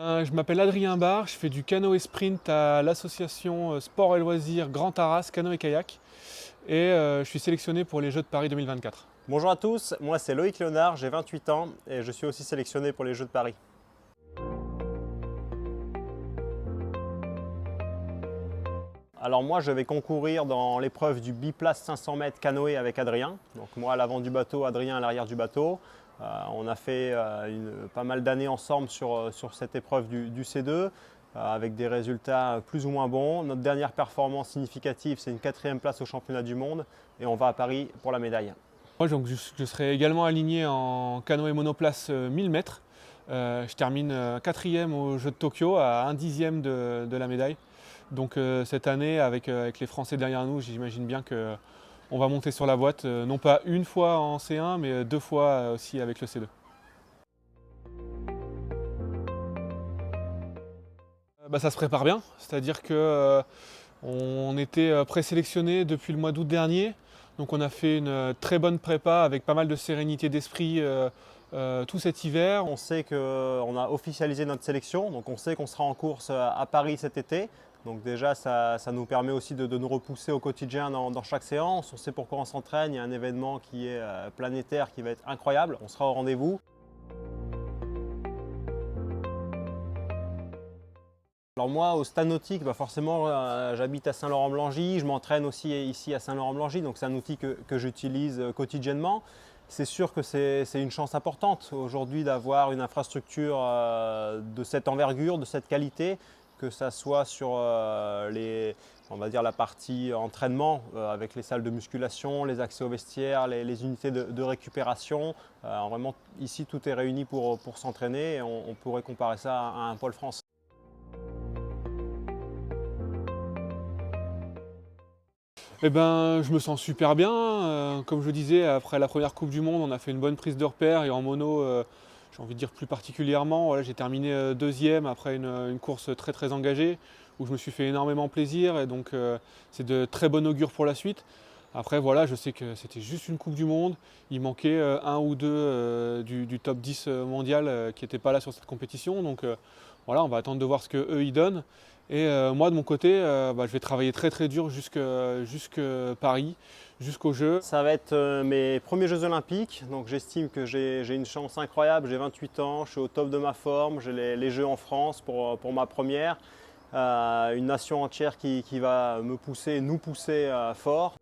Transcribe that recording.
Je m'appelle Adrien Barre, je fais du canoë sprint à l'association Sport et Loisirs Grand Arras Canoë Kayak et je suis sélectionné pour les Jeux de Paris 2024. Bonjour à tous, moi c'est Loïc Léonard, j'ai 28 ans et je suis aussi sélectionné pour les Jeux de Paris. Alors moi je vais concourir dans l'épreuve du biplace 500 mètres canoë avec Adrien. Donc moi à l'avant du bateau, Adrien à l'arrière du bateau. On a fait pas mal d'années ensemble sur cette épreuve du C2 avec des résultats plus ou moins bons. Notre dernière performance significative c'est une 4e place au championnat du monde et on va à Paris pour la médaille. Moi donc, je serai également aligné en canoë monoplace 1000 mètres. Je termine 4e aux Jeux de Tokyo à 1/10 de la médaille. Donc cette année avec les Français derrière nous, j'imagine bien qu'on va monter sur la boîte, non pas une fois en C1 mais 2 fois aussi avec le C2. Ça se prépare bien, c'est-à-dire que on était présélectionné depuis le mois d'août dernier, donc on a fait une très bonne prépa avec pas mal de sérénité d'esprit tout cet hiver. On sait qu'on a officialisé notre sélection, donc on sait qu'on sera en course à Paris cet été. Donc déjà, ça nous permet aussi de nous repousser au quotidien dans chaque séance. On sait pourquoi on s'entraîne, il y a un événement qui est planétaire qui va être incroyable. On sera au rendez-vous. Alors moi, au stade nautique, forcément, j'habite à Saint-Laurent-Blangy, je m'entraîne aussi ici à Saint-Laurent-Blangy, donc c'est un outil que j'utilise quotidiennement. C'est sûr que c'est une chance importante aujourd'hui d'avoir une infrastructure de cette envergure, de cette qualité, que ça soit sur on va dire la partie entraînement avec les salles de musculation, les accès aux vestiaires, les unités de récupération. Vraiment, ici, tout est réuni pour s'entraîner et on pourrait comparer ça à un pôle France. Je me sens super bien. Comme je disais, après la première Coupe du Monde, on a fait une bonne prise de repère et en mono, j'ai envie de dire plus particulièrement. Voilà, j'ai terminé 2e après une course très très engagée où je me suis fait énormément plaisir et donc c'est de très bon augure pour la suite. Après voilà, je sais que c'était juste une Coupe du Monde. Il manquait un ou deux du top 10 mondial qui n'étaient pas là sur cette compétition. Donc voilà, on va attendre de voir ce qu'eux ils donnent. Et moi de mon côté, je vais travailler très très dur jusque Paris, jusqu'aux Jeux. Ça va être mes premiers Jeux Olympiques, donc j'estime que j'ai une chance incroyable. J'ai 28 ans, je suis au top de ma forme, j'ai les Jeux en France pour ma première. Une nation entière qui va me pousser, nous pousser fort.